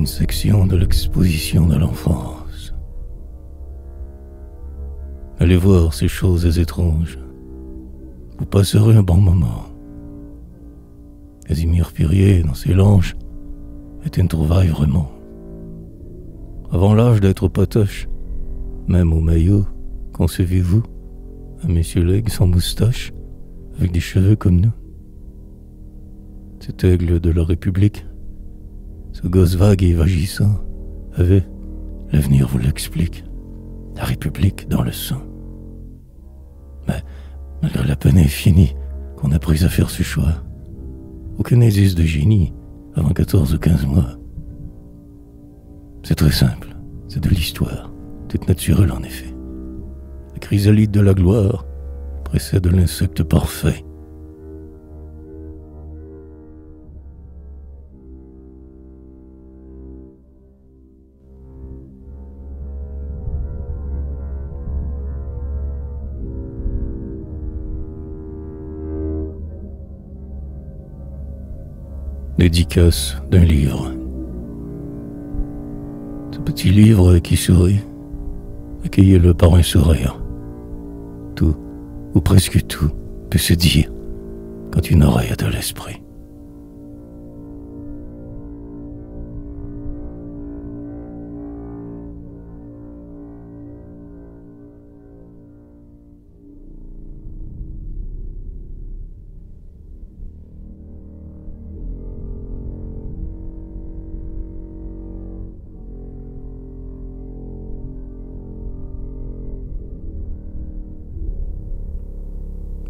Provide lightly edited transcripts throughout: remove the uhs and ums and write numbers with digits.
une section de l'exposition de l'enfance. Allez voir ces choses étranges. Vous passerez un bon moment. Casimir Pirier, dans ses langes, est une trouvaille vraiment. Avant l'âge d'être potoche, même au maillot, concevez-vous un monsieur Legge sans moustache, avec des cheveux comme nous? Cet aigle de la République, ce gosse vague et vagissant, avait, l'avenir vous l'explique, la République dans le sang. Mais, malgré la peine infinie qu'on a pris à faire ce choix, aucun indice de génie avant 14 ou 15 mois. C'est très simple, c'est de l'histoire, toute naturelle en effet. La chrysalide de la gloire précède l'insecte parfait. Dédicace d'un livre. Ce petit livre qui sourit, accueillez-le par un sourire. Tout, ou presque tout, peut se dire quand une oreille a de l'esprit.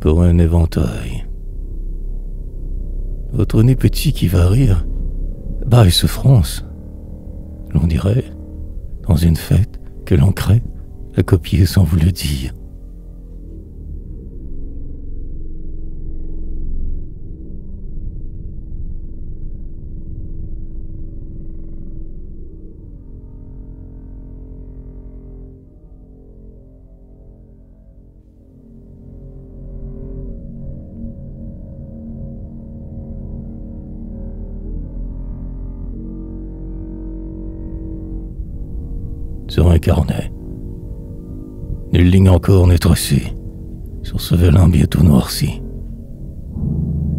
Pour un éventail. Votre nez petit qui va rire, baille souffrance. L'on dirait, dans une fête, que l'on crée, à copier sans vous le dire. Sur un carnet. Nulle ligne encore n'est tracée sur ce vélin bientôt noirci.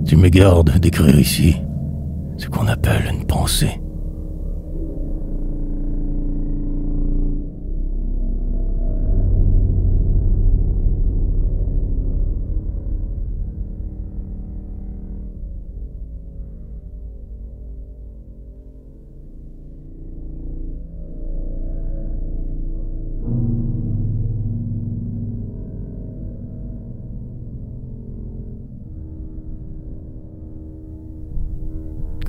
Tu me gardes d'écrire ici ce qu'on appelle une pensée.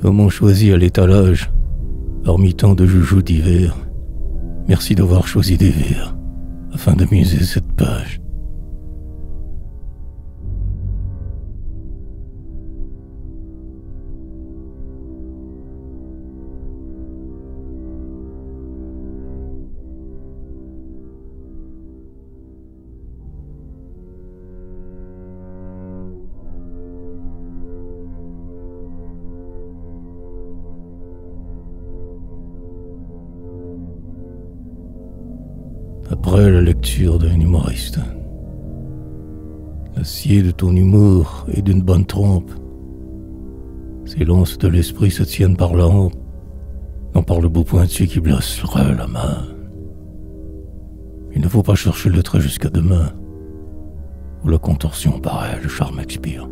Comme on choisit à l'étalage, parmi tant de joujoux divers, merci d'avoir choisi des vers, afin d'amuser cette page. Après la lecture d'un humoriste, l'acier de ton humour et d'une bonne trompe, ces lances de l'esprit se tiennent par la hampe, non par le bout pointu qui blesserait la main. Il ne faut pas chercher le trait jusqu'à demain, où la contorsion paraît, le charme expire.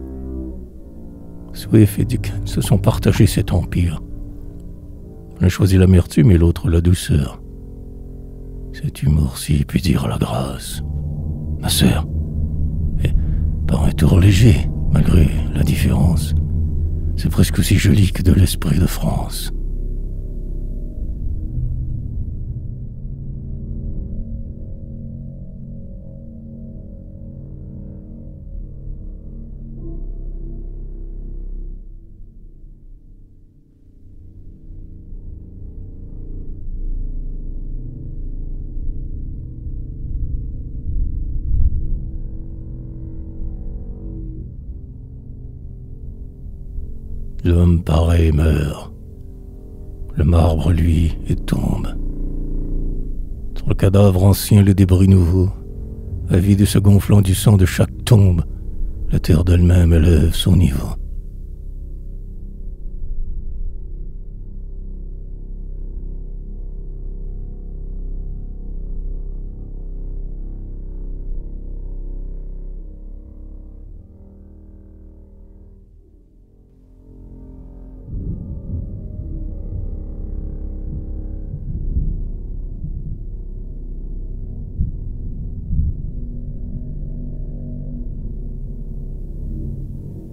Swift et Dickens se sont partagés cet empire. L'un choisit l'amertume et l'autre la douceur. Cet humour-ci peut dire la grâce, ma sœur, et par un tour léger, malgré l'indifférence, c'est presque aussi joli que de l'esprit de France. L'homme pareil meurt, Le marbre, lui, est tombe. Sur le cadavre ancien, le débris nouveau, avide et se gonflant du sang de chaque tombe, la terre d'elle-même élève son niveau.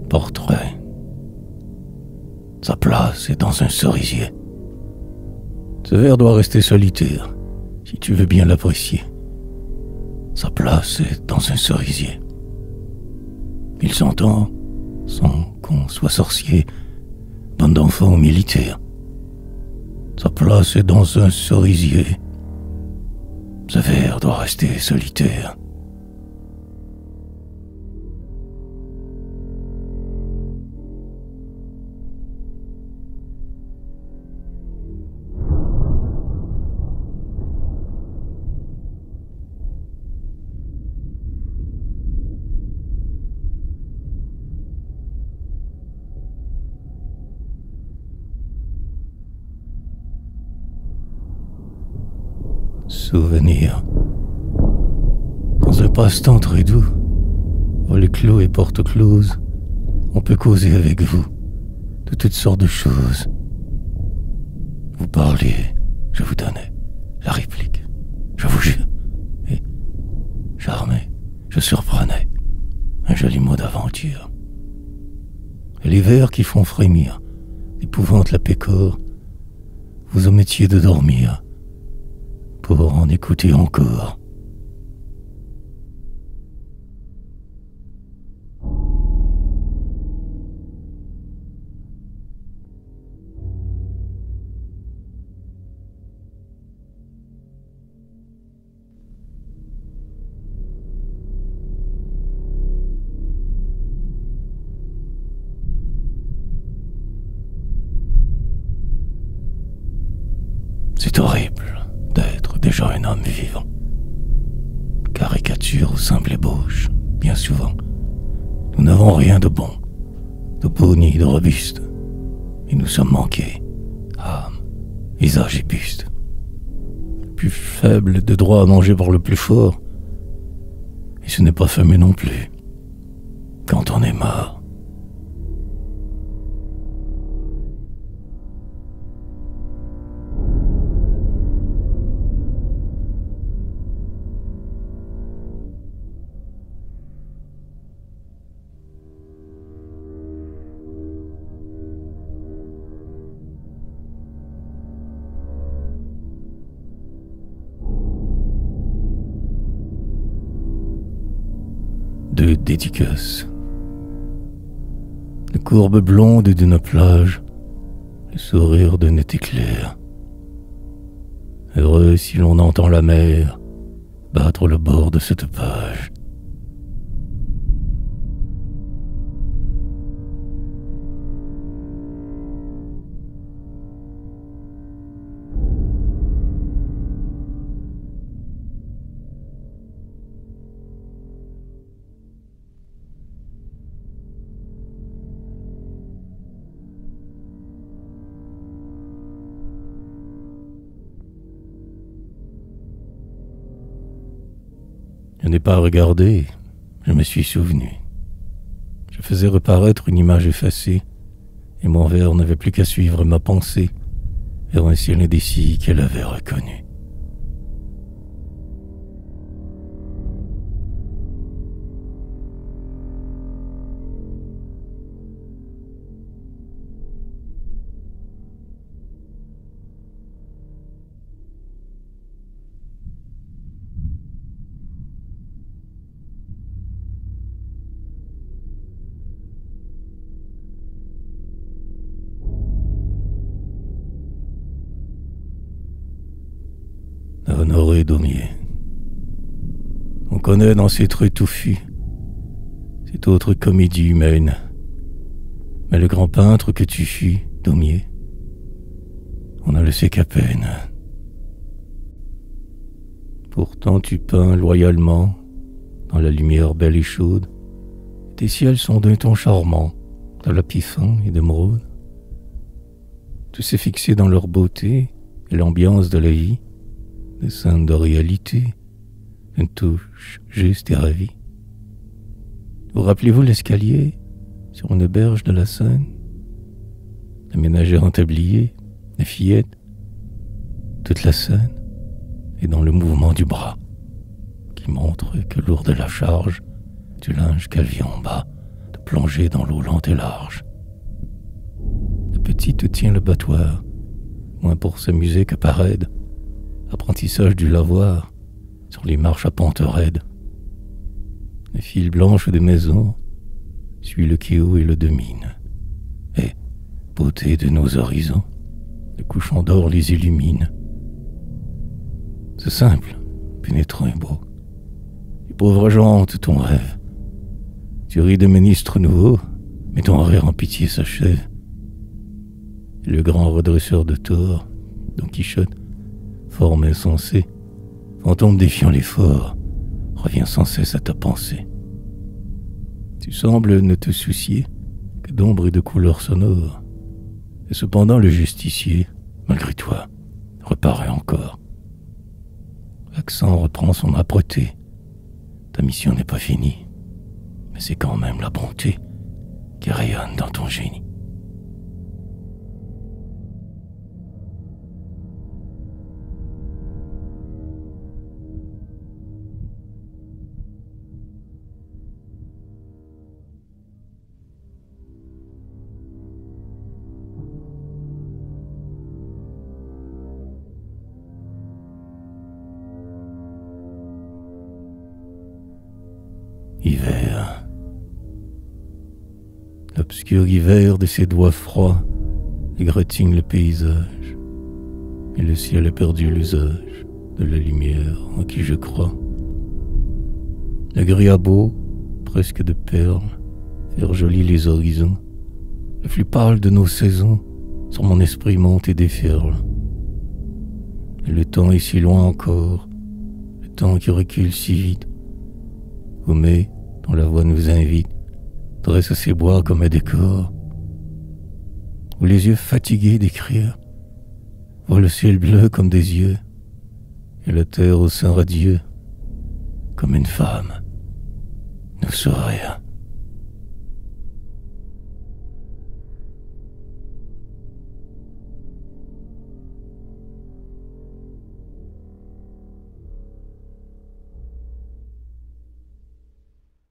Portrait. Sa place est dans un cerisier. Ce verre doit rester solitaire, si tu veux bien l'apprécier. Sa place est dans un cerisier. Il s'entend, sans qu'on soit sorcier, bande d'enfants militaires. Sa place est dans un cerisier. Ce verre doit rester solitaire. Souvenir. Dans un passe-temps très doux, volets clos et portes closes, on peut causer avec vous de toutes sortes de choses. Vous parliez, je vous donnais la réplique, je vous jure, et j'armais, je surprenais un joli mot d'aventure. Et les vers qui font frémir, épouvante la pécore, vous omettiez de dormir pour en écouter encore. C'est horrible d'être déjà un homme vivant. Caricature ou simple ébauche, bien souvent. Nous n'avons rien de bon, de beau ni de robuste. Et nous sommes manqués, âme, visage et buste. Le plus faible de droit à manger par le plus fort. Et ce n'est pas fameux non plus, quand on est mort. De dédicaces. Les courbes blondes d'une plage, le sourire d'un été clair. Heureux si l'on entend la mer battre le bord de cette page. Je n'ai pas regardé, je me suis souvenu. Je faisais reparaître une image effacée, et mon verre n'avait plus qu'à suivre ma pensée vers un ciel indécis qu'elle avait reconnu. Honoré Daumier. On connaît dans ces traits touffus cette autre comédie humaine. Mais le grand peintre que tu fus, Daumier, on ne le sait qu'à peine. Pourtant tu peins loyalement, dans la lumière belle et chaude, tes ciels sont d'un ton charmant, de lapis fin et d'émeraude. Tu sais fixer dans leur beauté et l'ambiance de la vie, des scènes de réalité, une touche juste et ravie. Vous rappelez-vous l'escalier sur une berge de la Seine? La ménagère en tablier, la fillette, toute la scène est dans le mouvement du bras qui montre que lourde la charge du linge qu'elle vient en bas de plonger dans l'eau lente et large. La petite tient le battoir, moins pour s'amuser que par aide, apprentissage du lavoir sur les marches à pente raide. Les fils blanches des maisons suit le quai haut et le domine. Et, beauté de nos horizons, le couchant d'or les illumine. C'est simple, pénétrant et beau. Les pauvres gens hantent ton rêve. Tu ris de ministres nouveaux, mais ton rire en pitié s'achève. Et le grand redresseur de tort, Don Quichotte, forme insensée, fantôme défiant les forts, revient sans cesse à ta pensée. Tu sembles ne te soucier que d'ombre et de couleurs sonores, et cependant le justicier, malgré toi, reparaît encore. L'accent reprend son âpreté. Ta mission n'est pas finie, mais c'est quand même la bonté qui rayonne dans ton génie. Hiver. L'obscur hiver de ses doigts froids égratigne le paysage, et le ciel a perdu l'usage de la lumière en qui je crois. Le gris a beau, presque de perles, faire joli les horizons. Le flux pâle de nos saisons sur mon esprit monte et déferle. Et le temps est si loin encore, le temps qui recule si vite. Homé, dont la voix nous invite, dresse ses bois comme un décor, où les yeux fatigués d'écrire voient le ciel bleu comme des yeux, et la terre au sein radieux comme une femme nous sourire.